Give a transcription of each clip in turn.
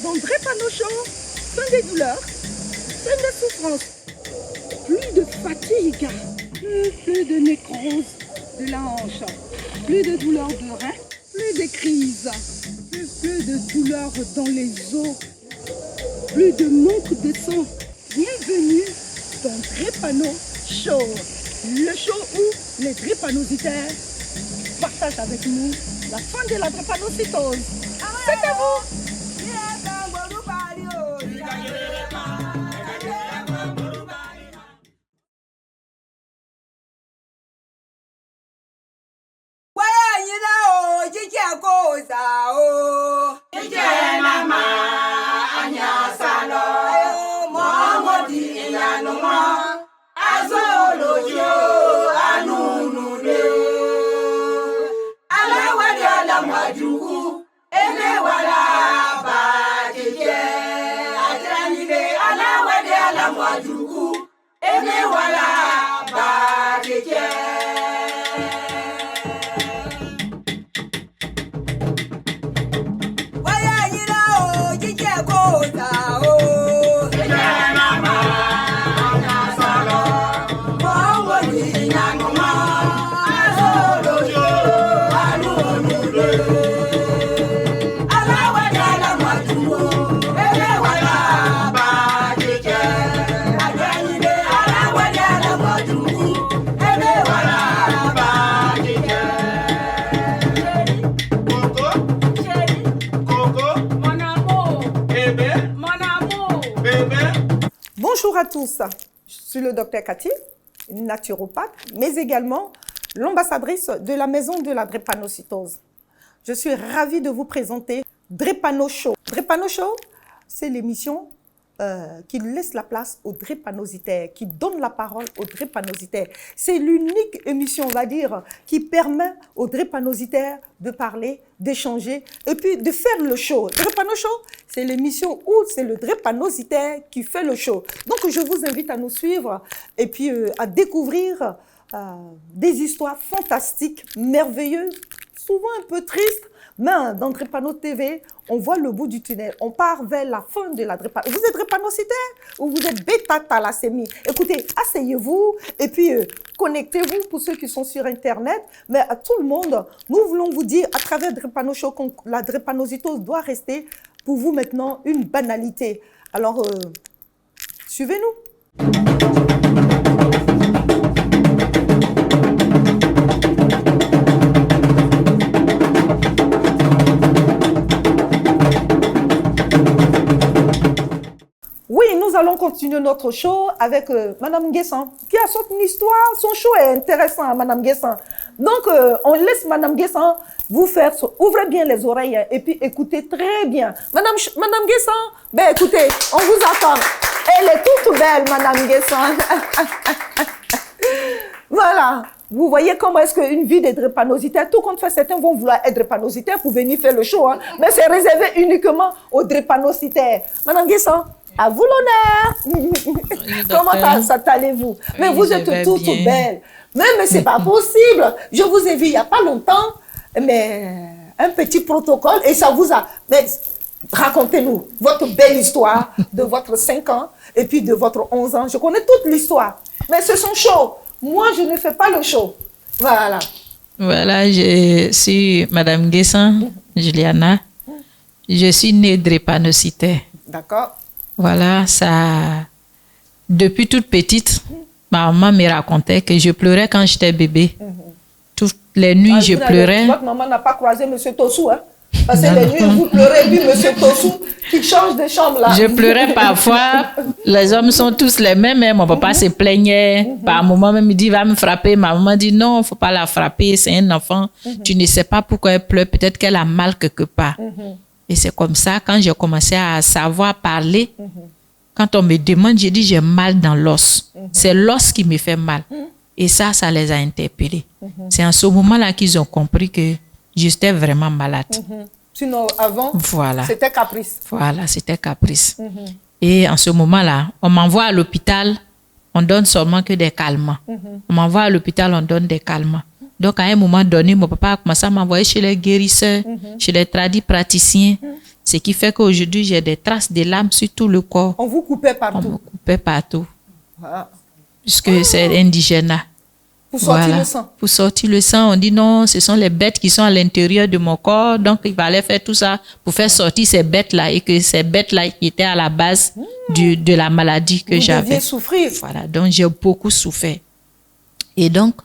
Dans Drépano Show, fin des douleurs, fin de souffrance, plus de fatigue, plus de nécrose de la hanche, plus de douleurs de rein, plus de crises, plus de douleurs dans les os, plus de manque de sang. Bienvenue dans Drépano Show, le show où les drépanocytaires partagent avec nous la fin de la drépanocytose. C'est à vous! Bonjour à tous, je suis le docteur Cathy, naturopathe, mais également l'ambassadrice de la maison de la drépanocytose. Je suis ravie de vous présenter Drépano Show. Drépano Show, c'est l'émission qui laisse la place aux drépanocytaires, qui donne la parole aux drépanocytaires. C'est l'unique émission, on va dire, qui permet aux drépanocytaires de parler, d'échanger et puis de faire le show. Drépano Show, c'est l'émission où c'est le drépanocytaire qui fait le show. Donc, je vous invite à nous suivre et puis à découvrir des histoires fantastiques, merveilleuses, souvent un peu tristes. Mais dans Drépano TV, on voit le bout du tunnel. On part vers la fin de la drépanocytose. Vous êtes drépanocytaire ou vous êtes bêta-thalassémie? Écoutez, asseyez-vous et puis connectez-vous pour ceux qui sont sur Internet. Mais à tout le monde, nous voulons vous dire à travers Drépano Show que la drépanocytose doit rester pour vous maintenant une banalité. Alors, suivez-nous. Oui, nous allons continuer notre show avec Madame Guessan, qui a son histoire. Son show est intéressant, Madame Guessan. Donc, on laisse Madame Guessan vous faire, ouvrez bien les oreilles et puis écoutez très bien. Madame Guessan, ben écoutez, on vous attend. Elle est toute belle, Madame Guessan. Voilà. Vous voyez comment est-ce qu'une vie de drépanocytaire, tout compte fait, certains vont vouloir être drépanocytaires pour venir faire le show, hein, mais c'est réservé uniquement aux drépanocytaires. Madame Guessan, à vous l'honneur. Comment ça allez-vous? Mais oui, vous êtes toutes belles. Mais c'est pas possible. Je vous ai vu il n'y a pas longtemps, mais un petit protocole et ça vous a... Mais racontez-nous votre belle histoire de votre 5 ans et puis de votre 11 ans. Je connais toute l'histoire, mais ce sont shows. Moi, je ne fais pas le show. Voilà. Voilà, je suis Madame Guessan, Juliana. Je suis née drépanocytaire. D'accord. Voilà, ça... Depuis toute petite, ma maman me racontait que je pleurais quand j'étais bébé. Toutes les nuits, je pleurais. Votre maman n'a pas croisé M. Tossou, hein? Parce que les nuits, vous pleurez, puis M. Tossou qui change de chambre là. Je pleurais parfois. Les hommes sont tous les mêmes. Hein. Mon papa se plaignait. Par moment même, il dit, va me frapper. Ma maman dit, non, il ne faut pas la frapper. C'est un enfant. Tu ne sais pas pourquoi elle pleure. Peut-être qu'elle a mal quelque part. Et c'est comme ça, quand j'ai commencé à savoir parler, quand on me demande, j'ai dit, j'ai mal dans l'os. C'est l'os qui me fait mal. Et ça les a interpellés. C'est en ce moment-là qu'ils ont compris que j'étais vraiment malade. Sinon, avant, Voilà. c'était caprice. Voilà, c'était caprice. Et en ce moment-là, on m'envoie à l'hôpital, on donne seulement que des calmants. On m'envoie à l'hôpital, on donne des calmants. Donc, à un moment donné, mon papa a commencé à m'envoyer chez les guérisseurs, chez les praticiens. Ce qui fait qu'aujourd'hui, j'ai des traces de larmes sur tout le corps. On vous coupait On partout. me coupait partout, Ah. puisque c'est indigène. Pour sortir Voilà. le sang. Pour sortir le sang, on dit non, ce sont les bêtes qui sont à l'intérieur de mon corps. Donc, il fallait faire tout ça pour faire sortir ces bêtes-là et que ces bêtes-là qui étaient à la base de la maladie que Vous j'avais. deviez souffrir. Voilà, donc j'ai beaucoup souffert. Et donc,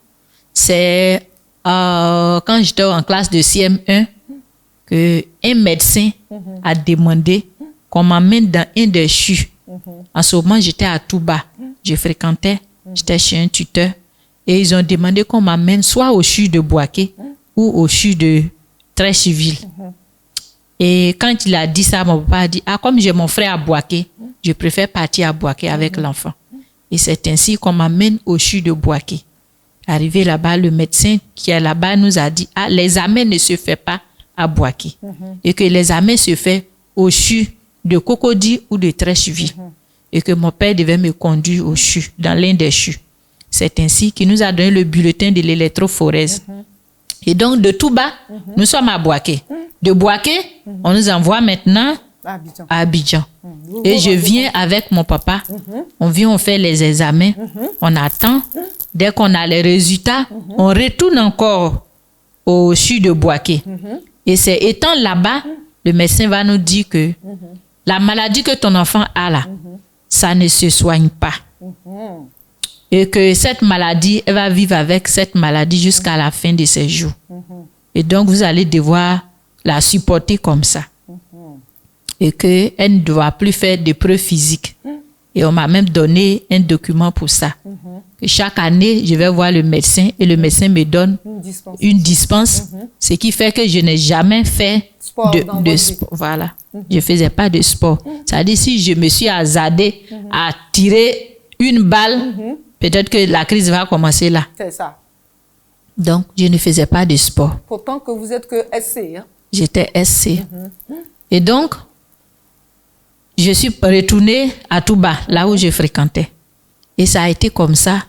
c'est quand j'étais en classe de CM1 qu'un médecin a demandé qu'on m'amène dans un des CHU. En ce moment, j'étais à Touba. Je fréquentais, j'étais chez un tuteur. Et ils ont demandé qu'on m'amène soit au CHU de Boaké ou au CHU de Treichville. Et quand il a dit ça, mon papa a dit, ah, comme j'ai mon frère à Boaké, je préfère partir à Boaké avec l'enfant. Et c'est ainsi qu'on m'amène au CHU de Boaké. Arrivé là-bas, le médecin qui est là-bas nous a dit, ah, l'examen ne se fait pas à Boaké. Et que l'examen se fait au CHU de Cocody ou de Treichville. Et que mon père devait me conduire au CHU, dans l'un des CHU. C'est ainsi qu'il nous a donné le bulletin de l'électrophorèse. Et donc, de Touba, nous sommes à Boaké. De Boaké, on nous envoie maintenant à Abidjan. Et je viens avec mon papa. On vient, on fait les examens. On attend. Dès qu'on a les résultats, on retourne encore au CHU de Boaké. Et c'est étant là-bas, le médecin va nous dire que la maladie que ton enfant a là, ça ne se soigne pas. Et que cette maladie, elle va vivre avec cette maladie jusqu'à la fin de ses jours. Et donc, vous allez devoir la supporter comme ça. Et qu'elle ne doit plus faire d'épreuves physiques. Et on m'a même donné un document pour ça. Que chaque année, je vais voir le médecin et le médecin me donne une dispense. Ce qui fait que je n'ai jamais fait de sport. Voilà. Je ne faisais pas de sport. C'est-à-dire, si je me suis hasardé à tirer une balle, peut-être que la crise va commencer là. C'est ça. Donc, je ne faisais pas de sport. Pourtant que vous êtes que SC. Hein? J'étais SC. Et donc, je suis retournée à Touba, là où je fréquentais. Et ça a été comme ça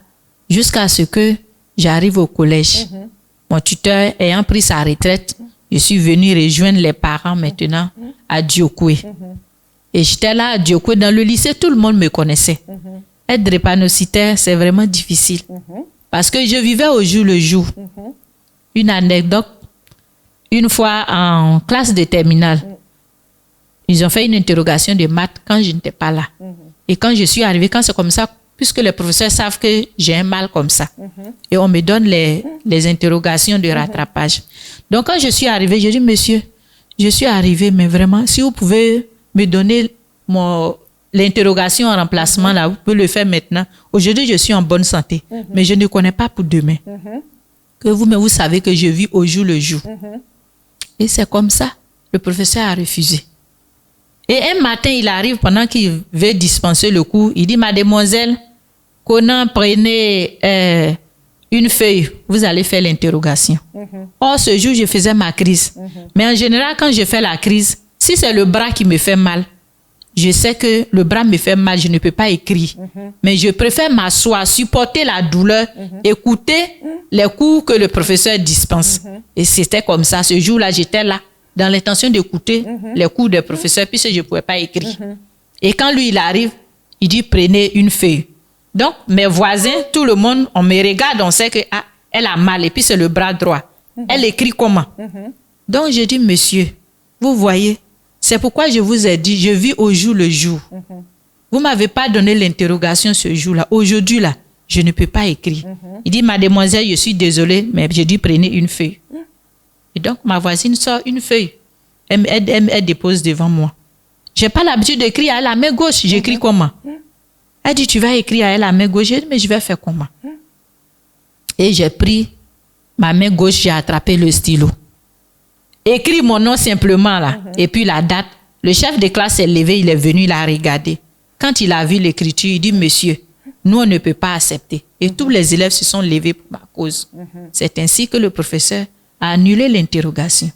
jusqu'à ce que j'arrive au collège. Mon tuteur ayant pris sa retraite, je suis venue rejoindre les parents maintenant à Diokoué. Et j'étais là à Diokoué. Dans le lycée, tout le monde me connaissait. Être drépanocytaire, c'est vraiment difficile. Parce que je vivais au jour le jour. Une anecdote, une fois en classe de terminale, ils ont fait une interrogation de maths quand je n'étais pas là. Et quand je suis arrivée, quand c'est comme ça, puisque les professeurs savent que j'ai un mal comme ça, et on me donne les interrogations de rattrapage. Donc quand je suis arrivée, j'ai dit, monsieur, je suis arrivée, mais vraiment, si vous pouvez me donner l'interrogation en remplacement, là, vous pouvez le faire maintenant. Aujourd'hui, je suis en bonne santé, mais je ne connais pas pour demain. Que vous-même, vous savez que je vis au jour le jour. Et c'est comme ça, le professeur a refusé. Et un matin, il arrive pendant qu'il veut dispenser le cours, il dit, mademoiselle, Conan, prenez une feuille, vous allez faire l'interrogation. Or, ce jour, je faisais ma crise. Mais en général, quand je fais la crise, si c'est le bras qui me fait mal, je sais que le bras me fait mal, je ne peux pas écrire. Mais je préfère m'asseoir, supporter la douleur, écouter les cours que le professeur dispense. Et c'était comme ça. Ce jour-là, j'étais là, dans l'intention d'écouter les cours des professeurs, puisque je ne pouvais pas écrire. Et quand lui, il arrive, il dit, prenez une feuille. Donc, mes voisins, tout le monde, on me regarde, on sait que ah, elle a mal, et puis c'est le bras droit. Elle écrit comment? Donc, je dis, monsieur, vous voyez, c'est pourquoi je vous ai dit, je vis au jour le jour. Vous ne m'avez pas donné l'interrogation ce jour-là. Aujourd'hui, là, je ne peux pas écrire. Il dit, mademoiselle, je suis désolée, mais je dis, prenez une feuille. Et donc, ma voisine sort une feuille. Elle dépose devant moi. Je n'ai pas l'habitude d'écrire à la main gauche. J'écris comment? Elle dit, tu vas écrire à la main gauche. J'ai dit, mais je vais faire comment? Et j'ai pris ma main gauche, j'ai attrapé le stylo. Écris mon nom simplement là. Et puis la date. Le chef de classe s'est levé, il est venu, il a regardé. Quand il a vu l'écriture, il dit, monsieur, nous, on ne peut pas accepter. Et tous les élèves se sont levés pour ma cause. C'est ainsi que le professeur a annulé l'interrogation.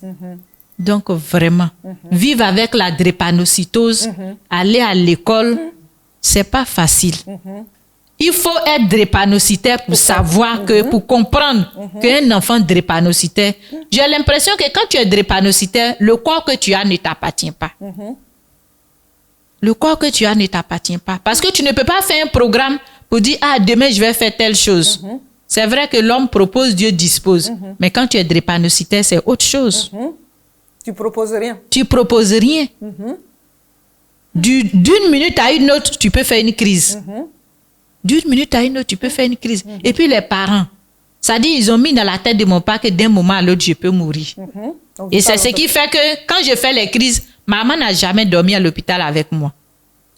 Donc, vraiment, vivre avec la drépanocytose, aller à l'école, c'est pas facile. Il faut être drépanocytaire pour savoir que, pour comprendre qu'un enfant drépanocytaire, j'ai l'impression que quand tu es drépanocytaire, le corps que tu as ne t'appartient pas. Le corps que tu as ne t'appartient pas. Parce que tu ne peux pas faire un programme pour dire, ah, demain je vais faire telle chose. C'est vrai que l'homme propose, Dieu dispose. Mais quand tu es drépanocytaire, c'est autre chose. Tu proposes rien. Tu proposes rien. D'une minute à une autre, tu peux faire une crise. D'une minute à une autre, tu peux faire une crise. Et puis les parents, ça dit, ils ont mis dans la tête de mon père que d'un moment à l'autre, je peux mourir. Et c'est ce qui fait que quand je fais les crises, maman n'a jamais dormi à l'hôpital avec moi.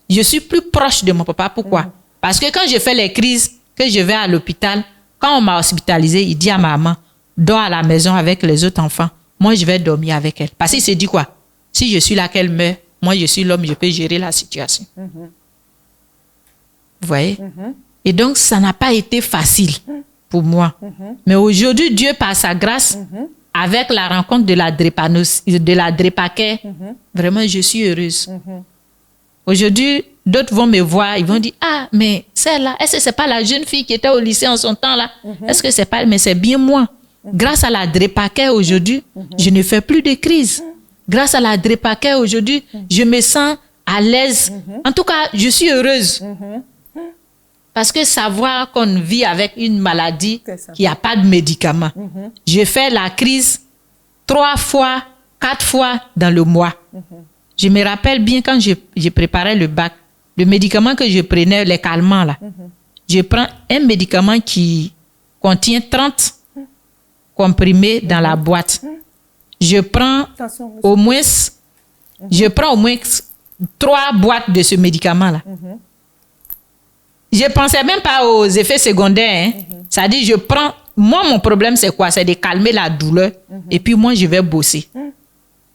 Je suis plus proche de mon papa. Pourquoi? Parce que quand je fais les crises, que je vais à l'hôpital, quand on m'a hospitalisé, il dit à maman, dors à la maison avec les autres enfants. Moi, je vais dormir avec elle. Parce qu'il se dit quoi? Si je suis là, qu'elle meurt, moi, je suis l'homme, je peux gérer la situation. Vous voyez? Et donc, ça n'a pas été facile pour moi. Mais aujourd'hui, Dieu, par sa grâce, avec la rencontre de la drépacare, vraiment, je suis heureuse. Aujourd'hui, d'autres vont me voir, ils vont dire, ah, mais celle-là, est-ce que c'est pas la jeune fille qui était au lycée en son temps là? Est-ce que c'est pas elle? Mais c'est bien moi. Grâce à la drépacare aujourd'hui, je ne fais plus de crise. Grâce à la drépacare aujourd'hui, je me sens à l'aise. En tout cas, je suis heureuse. Parce que savoir qu'on vit avec une maladie qui n'a pas de médicament. Je fais la crise 3 fois, 4 fois dans le mois. Je me rappelle bien quand je préparais le bac, le médicament que je prenais, les calmants là. Je prends un médicament qui contient 30 comprimés dans la boîte. Je prends au moins 3 boîtes de ce médicament là. Je ne pensais même pas aux effets secondaires. Ça dit, je prends... Moi, mon problème, c'est quoi? C'est de calmer la douleur. Et puis, moi, je vais bosser.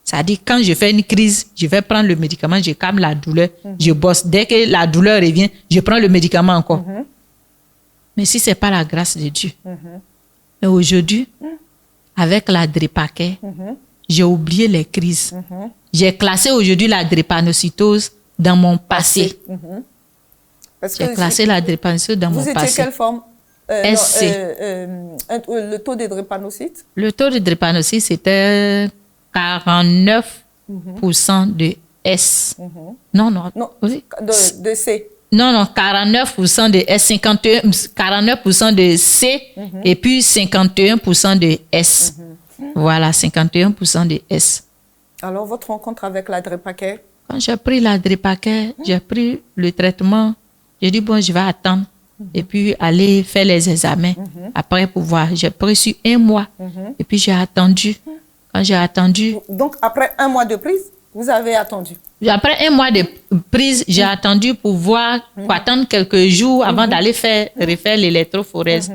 Ça dit, quand je fais une crise, je vais prendre le médicament, je calme la douleur, je bosse. Dès que la douleur revient, je prends le médicament encore. Mais si ce n'est pas la grâce de Dieu. Et aujourd'hui, avec la drépacare, j'ai oublié les crises. J'ai classé aujourd'hui la drépanocytose dans mon passé. J'ai classé la drépanocytose dans mon passé. Vous étiez quelle forme? SC. Le taux de drépanocytes? Le taux de drépanocytes, c'était 49% de S. Non. De C. Non, 49% de S, 49% de C et puis 51% de S. Voilà, 51% de S. Alors, votre rencontre avec la drépacare? Quand j'ai pris la drépacare, j'ai pris le traitement. J'ai dit, bon, je vais attendre et puis aller faire les examens. Après, pour voir. J'ai pris 1 mois et puis j'ai attendu. Quand j'ai attendu... Donc, après 1 mois de prise, vous avez attendu? Après 1 mois de prise, j'ai attendu pour voir, pour attendre quelques jours avant d'aller refaire l'électrophorèse.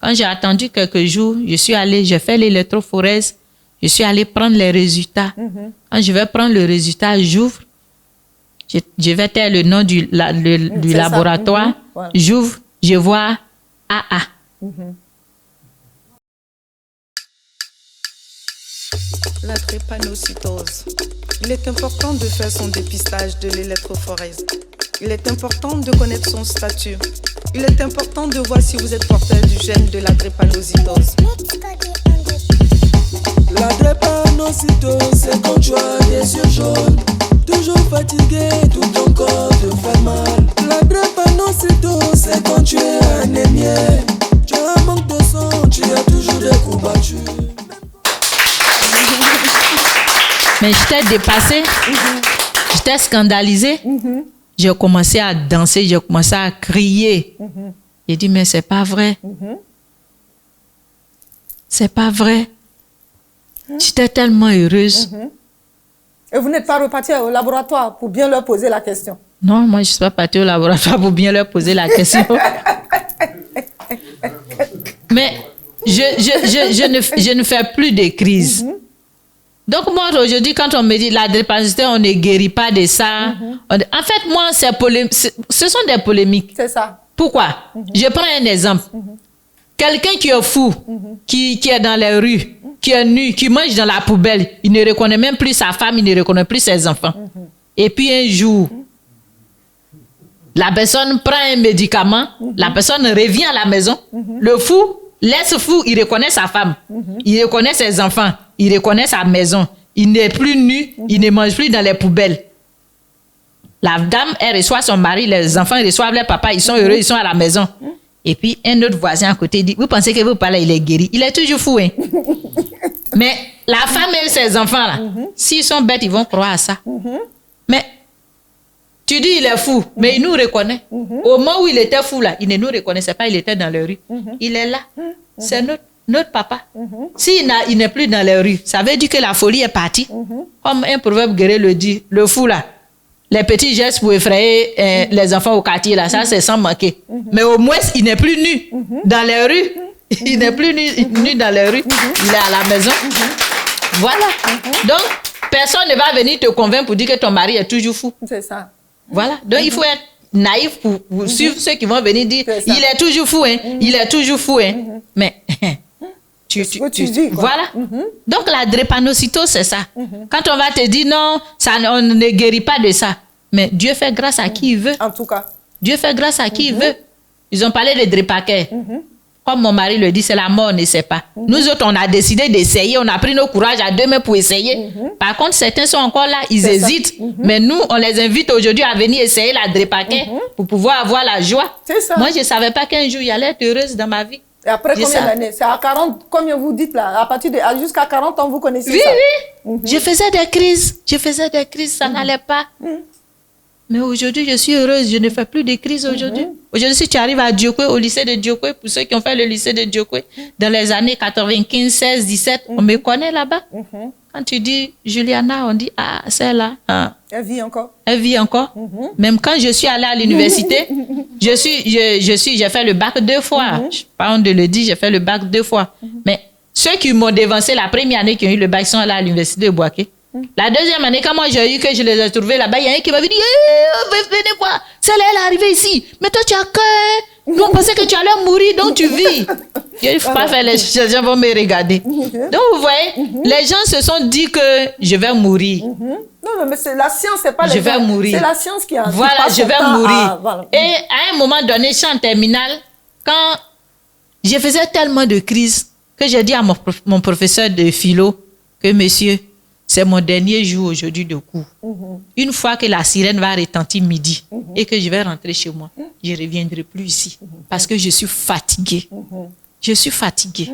Quand j'ai attendu quelques jours, je suis allée, j'ai fait l'électrophorèse, je suis allée prendre les résultats. Quand je vais prendre le résultat, j'ouvre. Je vais taire le nom du laboratoire. J'ouvre, je vois AA. La drépanocytose. Il est important de faire son dépistage de l'électrophorèse. Il est important de connaître son statut. Il est important de voir si vous êtes porteur du gène de la drépanocytose. La drépanocytose, c'est quand tu as des yeux jaunes, toujours fatigué, tout ton corps te fait mal. La drépanocytose, c'est quand tu es anémié, tu as un manque de sang, tu as toujours des coups battus. Mais j'étais dépassée, j'étais scandalisée. J'ai commencé à danser, j'ai commencé à crier. J'ai dit, mais c'est pas vrai. C'est pas vrai. J'étais tellement heureuse. Et vous n'êtes pas reparti au laboratoire pour bien leur poser la question? Non, moi, je ne suis pas partie au laboratoire pour bien leur poser la question. Mais je ne fais plus de crise. Donc, moi, aujourd'hui, quand on me dit la drépanocytose, on ne guérit pas de ça. En fait, moi, ce sont des polémiques. C'est ça. Pourquoi? Je prends un exemple. Quelqu'un qui est fou, qui est dans les rues, qui est nu, qui mange dans la poubelle, il ne reconnaît même plus sa femme, il ne reconnaît plus ses enfants. Et puis un jour, la personne prend un médicament, la personne revient à la maison, le fou laisse fou, il reconnaît sa femme, il reconnaît ses enfants, il reconnaît sa maison, il n'est plus nu, il ne mange plus dans les poubelles. La dame, elle reçoit son mari, les enfants reçoivent leur papa, ils sont heureux, ils sont à la maison. Et puis un autre voisin à côté dit, vous pensez que vous parlez, il est guéri. Il est toujours fou, hein. Mais la femme et ses enfants, là, s'ils sont bêtes, ils vont croire à ça. Mais tu dis, il est fou, mais il nous reconnaît. Au moment où il était fou, là, il ne nous reconnaissait pas, il était dans les rues. Il est là. C'est notre papa. S'il n'est plus dans les rues, ça veut dire que la folie est partie. Comme un proverbe guéri le dit, le fou, là, les petits gestes pour effrayer les enfants au quartier, là, ça, c'est sans manquer. Mais au moins, il n'est plus nu dans les rues. Il n'est plus nu dans les rues. Il est à la maison. Voilà. Donc, personne ne va venir te convaincre pour dire que ton mari est toujours fou. C'est ça. Voilà. Donc, il faut être naïf pour suivre ceux qui vont venir dire il est toujours fou, hein. Il est toujours fou, hein. Mais tu dis, voilà. Donc, la drépanocytose, c'est ça. Quand on va te dire non, on ne guérit pas de ça. Mais Dieu fait grâce à qui il veut. En tout cas. Dieu fait grâce à qui il veut. Ils ont parlé de drépaquet. Comme mon mari le dit, c'est la mort, on ne sait pas. Nous autres, on a décidé d'essayer, on a pris nos courages à deux mains pour essayer. Par contre, certains sont encore là, ils hésitent. Mais nous, on les invite aujourd'hui à venir essayer la drépaquet pour pouvoir avoir la joie. C'est ça. Moi, je ne savais pas qu'un jour, il allait être heureuse dans ma vie. Et après combien d'années? C'est à 40, combien vous dites là? À partir de jusqu'à 40 ans, vous connaissez ça? Oui. Je faisais des crises, ça n'allait pas. Mais aujourd'hui, je suis heureuse, je ne fais plus de crises aujourd'hui. Aujourd'hui, si tu arrives à Diokwe, au lycée de Diokwe, pour ceux qui ont fait le lycée de Diokwe, dans les années 95, 16, 17, on me connaît là-bas. Quand tu dis Juliana, on dit, ah, celle-là. Ah. Elle vit encore. Elle vit encore. Même quand je suis allée à l'université, j'ai fait le bac 2 fois. Je pas honte de le dire, j'ai fait le bac 2 fois. Mais ceux qui m'ont dévancé la première année qui ont eu le bac sont allés à l'université de Boaké. La deuxième année, quand moi j'ai eu que je les ai trouvés là-bas, il y a un qui m'avait dit venez voir, celle-là elle est arrivée ici. Mais toi tu as cœur. Nous on pensait que tu allais mourir, donc tu vis. Il ne faut pas faire les gens vont me regarder. Donc vous voyez, les gens se sont dit que je vais mourir. Non, mais c'est la science, c'est pas les gens. Je vais mourir. C'est la science qui a. Voilà, je vais mourir. Voilà. Et à un moment donné, je suis en terminale, quand je faisais tellement de crises que j'ai dit à mon professeur de philo que monsieur, c'est mon dernier jour aujourd'hui de cours. Une fois que la sirène va retentir midi et que je vais rentrer chez moi, je ne reviendrai plus ici parce que je suis fatiguée. Je suis fatiguée.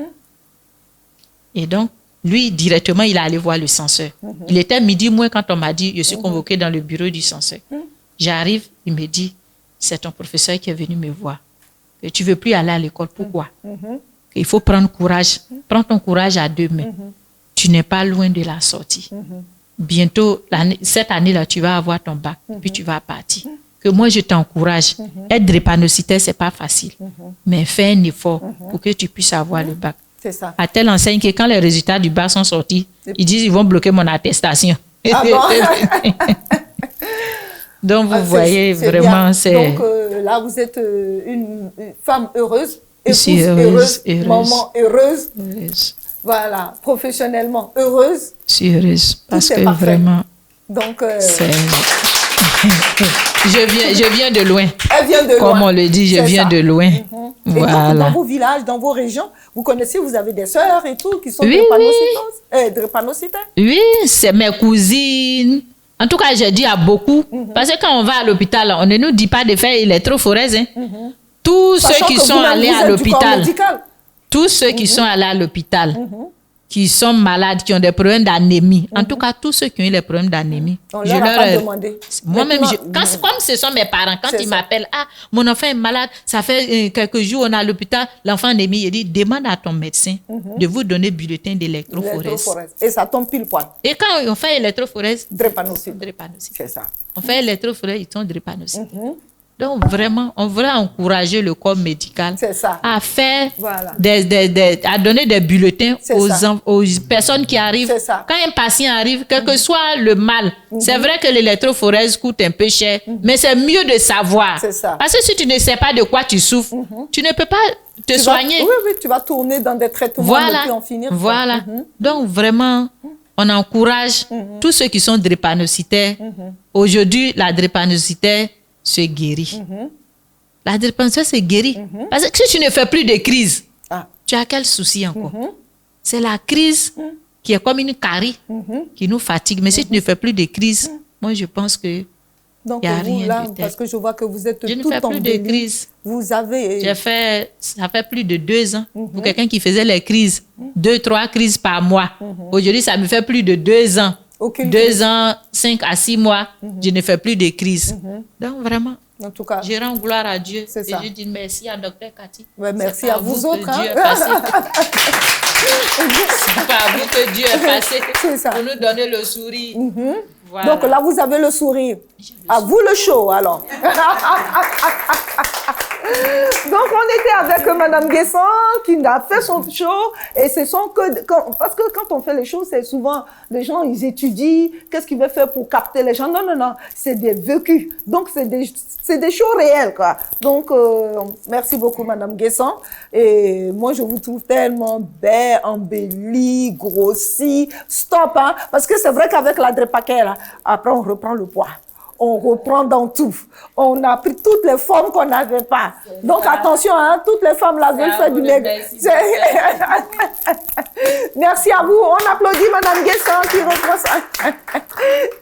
Et donc, lui, directement, il est allé voir le censeur. Il était midi moins quand on m'a dit, je suis convoquée dans le bureau du censeur. J'arrive, il me dit, c'est ton professeur qui est venu me voir. Que tu ne veux plus aller à l'école. Pourquoi? Il faut prendre courage. Prends ton courage à deux mains. Tu n'es pas loin de la sortie. Bientôt, cette année-là, tu vas avoir ton bac, puis tu vas partir. Que moi, je t'encourage. Être drépanocytaire, ce n'est pas facile. Mais fais un effort pour que tu puisses avoir le bac. C'est ça. À telle enseigne que quand les résultats du bac sont sortis, ils disent qu'ils vont bloquer mon attestation. Ah bon? Donc, vous voyez, vraiment, c'est... Donc, là, vous êtes une femme heureuse, épouse heureuse, maman heureuse. Voilà, professionnellement heureuse. Je suis heureuse parce que parfait. Vraiment, donc, je viens de loin. Elle vient de loin. Comme on le dit, je viens de loin. Voilà. Et donc, dans vos villages, dans vos régions, vous connaissez, vous avez des sœurs et tout qui sont drépanocytaires. Oui, c'est mes cousines. En tout cas, je dis à beaucoup. Parce que quand on va à l'hôpital, on ne nous dit pas de faire électrophorèse. Hein. Tous ceux qui sont allés à l'hôpital... Tous ceux qui sont allés à l'hôpital, qui sont malades, qui ont des problèmes d'anémie, en tout cas, tous ceux qui ont eu des problèmes d'anémie, je leur ai demandé. Moi-même, comme ce sont mes parents, quand ils m'appellent, ah, mon enfant est malade, ça fait quelques jours, on est à l'hôpital, l'enfant anémie, il dit, demande à ton médecin de vous donner bulletin d'électrophorèse. Et ça tombe pile poil. Et quand on fait électrophorèse, drépanocyte. C'est ça. On fait électrophorèse, ils sont drépanocytes. Donc, vraiment, on voudrait encourager le corps médical C'est ça. à faire, Voilà. à donner des bulletins C'est aux, ça. aux personnes qui arrivent. C'est ça. Quand un patient arrive, quel que soit le mal, c'est vrai que l'électrophorèse coûte un peu cher, mais c'est mieux de savoir. C'est ça. Parce que si tu ne sais pas de quoi tu souffres, tu ne peux pas te Tu vas- soigner. oui, tu vas tourner dans des traitements Voilà. et puis en finir. quoi. Voilà. Donc, vraiment, on encourage tous ceux qui sont drépanocytaires. Aujourd'hui, la drépanocytaire se guérit. La drépanocytaire se guérit. Parce que si tu ne fais plus de crise, Ah. tu as quel souci encore? C'est la crise qui est comme une carie qui nous fatigue. Mais si tu ne fais plus de crise, moi, je pense que Donc, y a vous, rien là, de tel. parce que je vois que vous êtes je ne tout fais plus de embellie. crise. Vous avez... Ça fait plus de 2 ans. Pour quelqu'un qui faisait les crises, 2-3 crises par mois. Aujourd'hui, ça me fait plus de 2 ans. Aucune 2 ans, 5 à 6 mois, je ne fais plus de crises. Donc, vraiment, En tout cas, je rends gloire à Dieu. C'est Et ça. je dis merci à Dr Cathy. ouais, merci C'est à par vous que autres. Dieu hein. est passé. C'est par vous que Dieu est passé C'est ça. pour nous donner le sourire. Voilà. Donc là, vous avez le sourire. À vous le show, alors. Donc, on était avec Madame Guesson qui a fait son show. Et ce sont parce que quand on fait les shows, c'est souvent les gens, ils étudient qu'est-ce qu'ils veulent faire pour capter les gens. Non, non, non. C'est des vécus. Donc, c'est des shows réels, quoi. Donc, merci beaucoup, Madame Guesson. Et moi, je vous trouve tellement belle, embellie, grossie. Stop, hein. Parce que c'est vrai qu'avec la drépaquet, là, après, on reprend le poids. On reprend dans tout. On a pris toutes les formes qu'on n'avait pas. Donc, attention, hein, toutes les femmes là veulent faire du maigre. Merci à vous. On applaudit Madame Guesson qui reprend ça.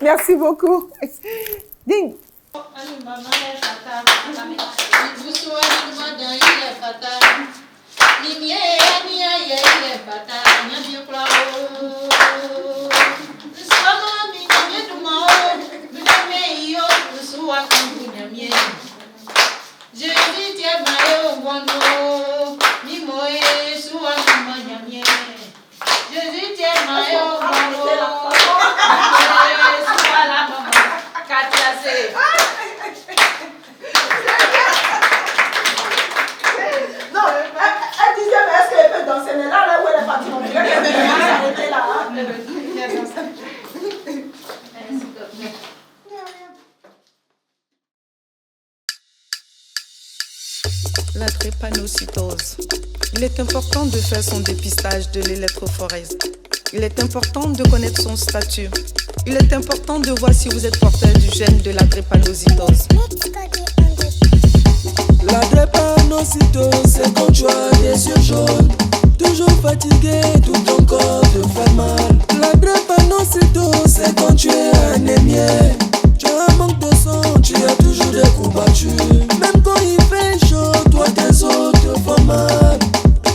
Merci beaucoup. Ding. Non, elle disait, mais est-ce qu'elle peut danser? Mais là où elle est partie, on dirait qu'elle peut s'arrêter là. Hein? La drépanocytose. Il est important de faire son dépistage de l'électrophorèse. Il est important de connaître son statut. Il est important de voir si vous êtes porteur du gène de la drépanocytose. La drépanocytose, c'est quand tu as des yeux jaunes, toujours fatigué, tout ton corps te fait mal. La drépanocytose, c'est quand tu es anémié, tu as un manque de sang, tu as toujours des coups battus. Même quand il fait chaud, toi tes os te font mal.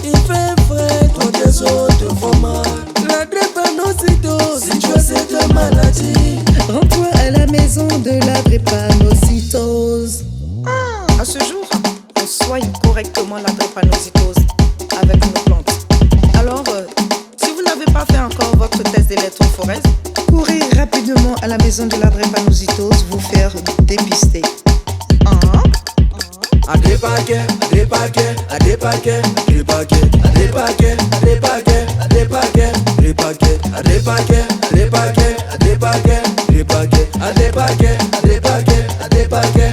Il fait frais, toi tes os te font mal. La drépanocytose, si tu as cette maladie, Rends-toi à la maison de la drépanocytose. À ce jour, on soigne correctement la drépanocytose avec nos plantes. Alors, si vous n'avez pas fait encore votre test d'électrophorèse, courez rapidement à la maison de la drépanocytose vous faire dépister. à des paquets, à des paquets, à des paquets, à des paquets, à des paquets, à des paquets, à des paquets, à des paquets, à des paquets, à des paquets, à des paquets, à des paquets, à des paquets, à des paquets, à des paquets.